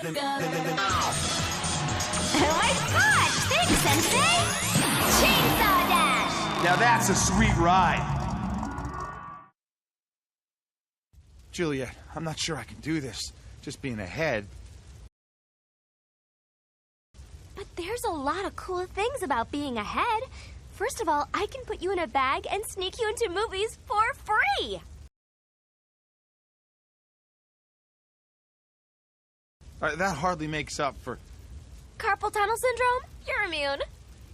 Oh my gosh! Thanks, Sensei! Chainsaw Dash! Now that's a sweet ride. Juliet, I'm not sure I can do this. Just being ahead. But there's a lot of cool things about being ahead. First of all, I can put you in a bag and sneak you into movies for free! That hardly makes up for... Carpal tunnel syndrome? You're immune.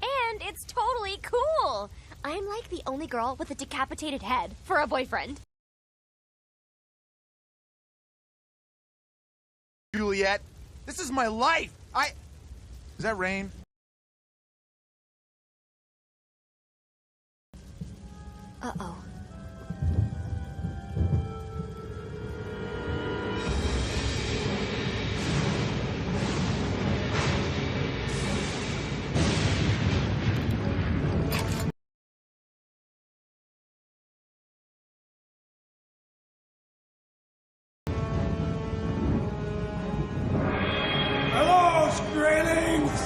And it's totally cool. I'm like the only girl with a decapitated head for a boyfriend. Juliet, this is my life. Is that rain? Uh-oh. Hello, Skraelings!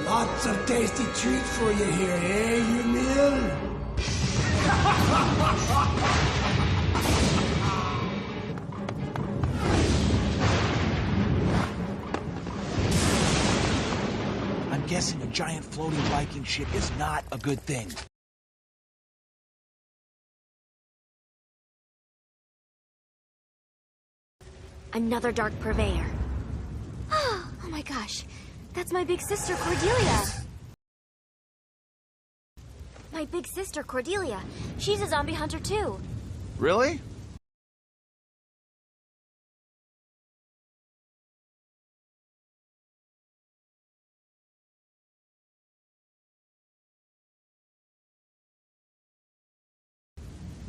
Lots of tasty treats for you here, eh, you meal? I'm guessing a giant floating Viking ship is not a good thing. Another dark purveyor. Oh my gosh. That's my big sister, Cordelia. My big sister, Cordelia. She's a zombie hunter, too. Really?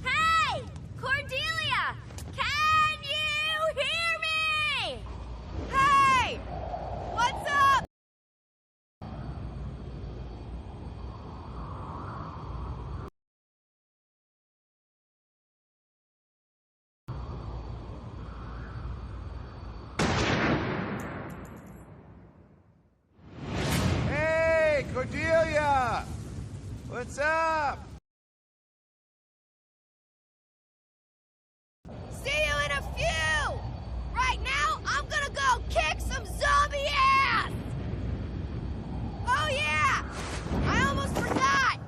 Hey! Cordelia! Can you hear me? Hey! What's up? Hey, Cordelia! What's up? See you in a few! Right now, I'm gonna go kick some zombie ass! Oh yeah! I almost forgot!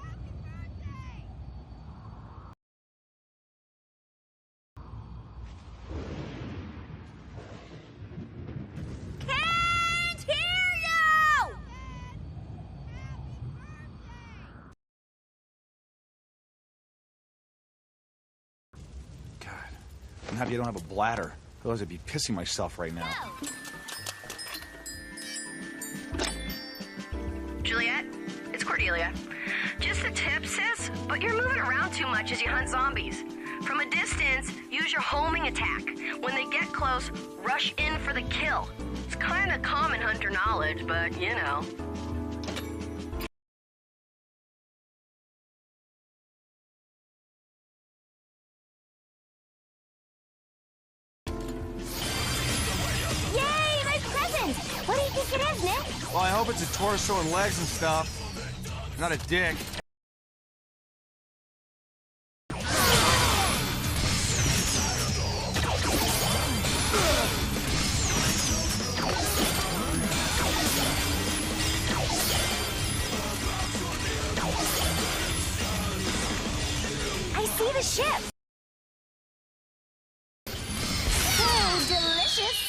Happy birthday! Can't hear you! God, I'm happy I don't have a bladder. Otherwise I'd be pissing myself right now. Juliet, it's Cordelia. Just a tip, sis, but you're moving around too much as you hunt zombies. From a distance, use your homing attack. When they get close, rush in for the kill. It's kind of common hunter knowledge, but you know. Yay, my present! What do you think it is, Nick? Well, I hope it's a torso and legs and stuff. Not a dick. I see the ship! So delicious!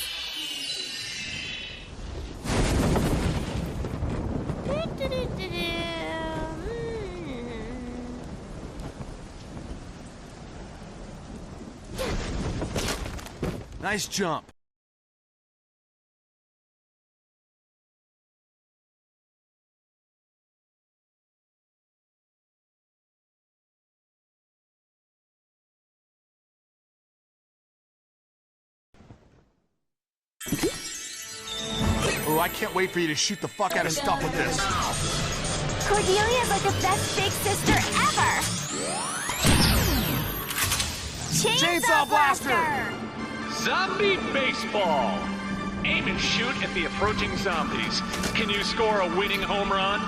Nice jump. I can't wait for you to shoot the fuck out of stuff with this. Cordelia's like the best big sister ever! Chainsaw Blaster! Zombie baseball. Aim and shoot at the approaching zombies. Can you score a winning home run?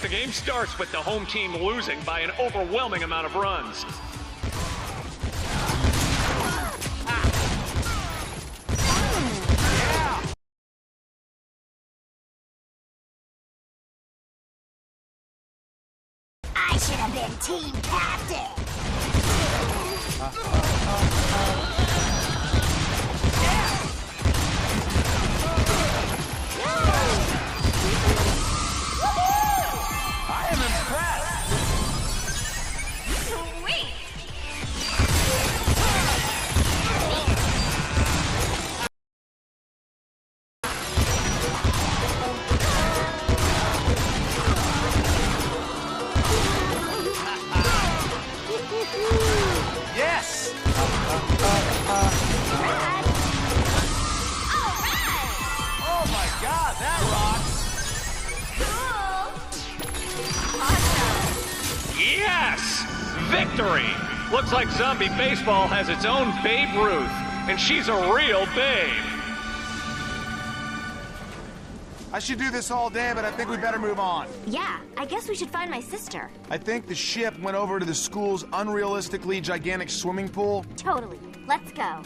The game starts with the home team losing by an overwhelming amount of runs. I should have been team captain! I am impressed. Sweet! Yes. Oh my God, that rocks. Yes! Victory! Looks like zombie baseball has its own Babe Ruth, and she's a real babe. I should do this all day, but I think we better move on. Yeah, I guess we should find my sister. I think the ship went over to the school's unrealistically gigantic swimming pool. Totally. Let's go.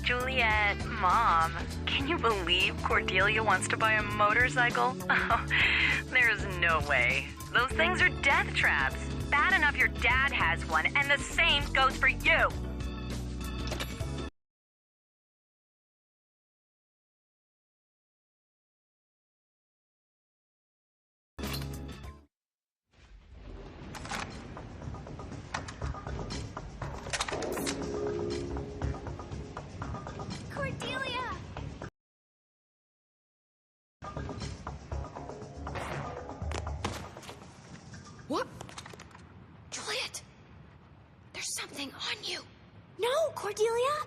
Juliet, Mom, can you believe Cordelia wants to buy a motorcycle? Oh, there's no way. Those things are death traps. Bad enough your dad has one, and the same goes for you. Cordelia! What? Juliet! There's something on you. No, Cordelia!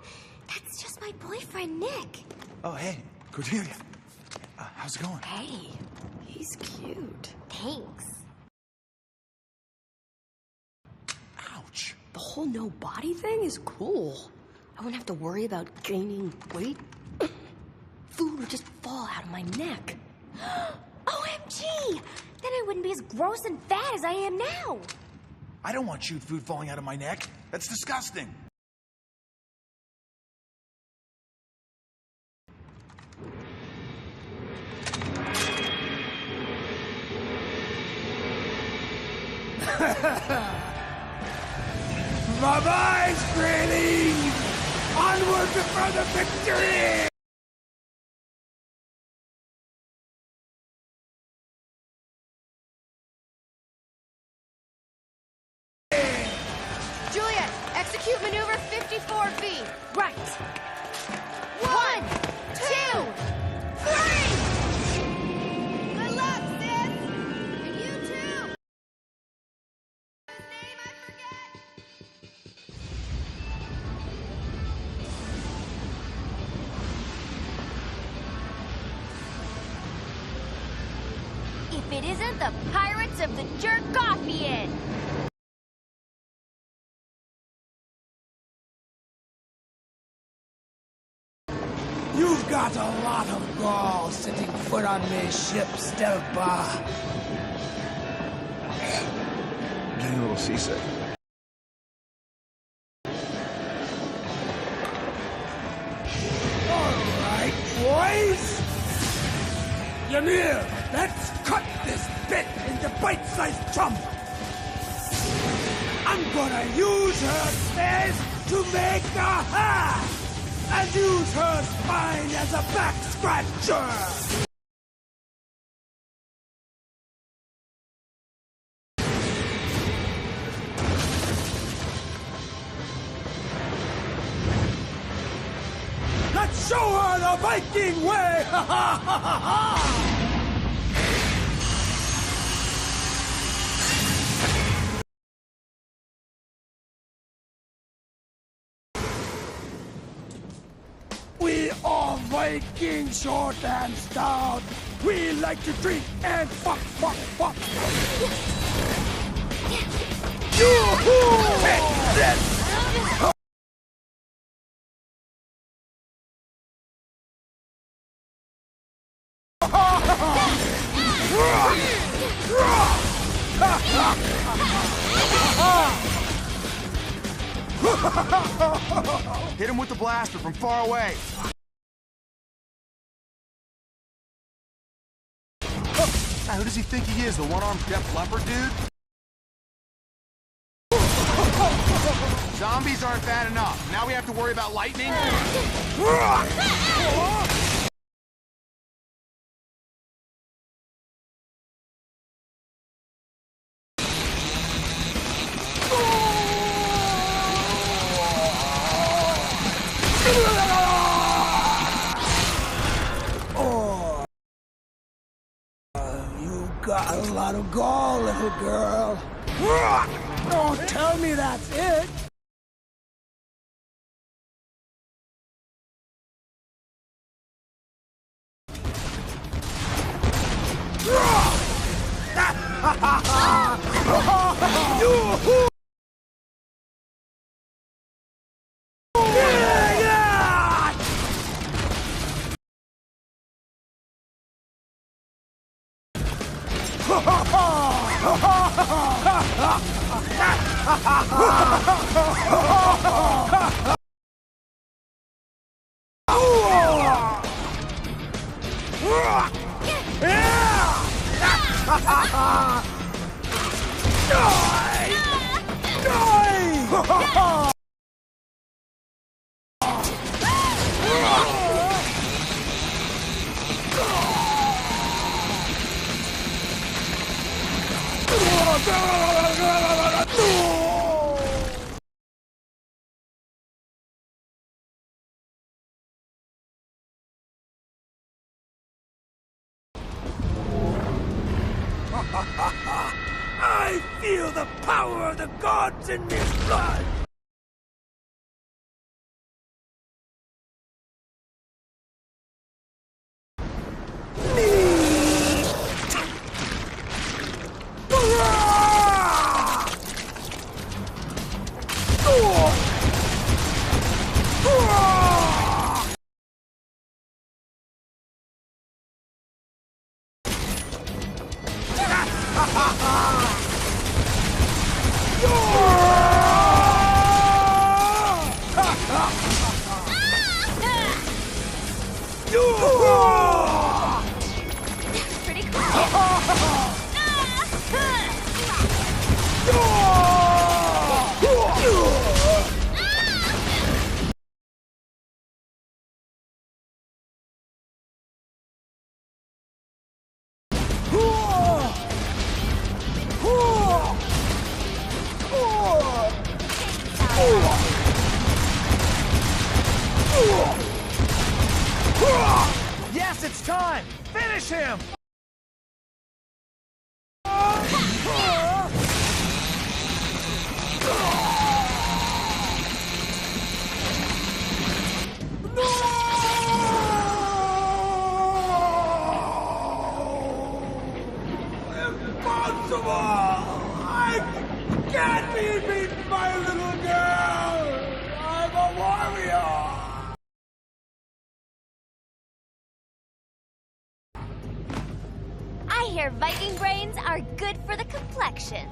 That's just my boyfriend, Nick. Oh, hey, Cordelia. How's it going? Hey, he's cute. Thanks. Ouch. The whole no body thing is cool. I wouldn't have to worry about gaining weight. Food would just fall out of my neck. OMG! Then I wouldn't be as gross and fat as I am now. I don't want chewed food falling out of my neck. That's disgusting. Bye-bye, Granny! Onward to further victory! Juliet, execute maneuver 54V. Right. 1, 2, 3! Good luck, sis! And you too! His name I forget. If it isn't the Pirates of the Jerk-Offian! You've got a lot of gall setting foot on me ship, Stelpa. I'm getting a little seasick. All right, boys. Ymir, let's cut this bit into bite-sized chunks. I'm gonna use her stairs to make the hat! And use her spine as a back scratcher! Show her the Viking way! Ha ha ha ha ha! We are Viking, short and stout. We like to drink and fuck, fuck, fuck. Yoo-hoo! Take this! Hit him with the blaster from far away. Now, who does he think he is, the one-armed Def Leppard dude? Zombies aren't bad enough. Now we have to worry about lightning? You got a lot of gall, little girl. Don't tell me that's it. I feel the power of the gods in this blood! Pretty cool. Yes, it's time! Finish him! Impossible! I can't be beaten by a little girl! I'm a warrior! I hear Viking brains are good for the complexion.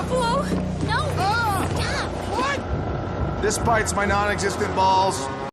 Flo? No! Stop! What? This bites my non-existent balls.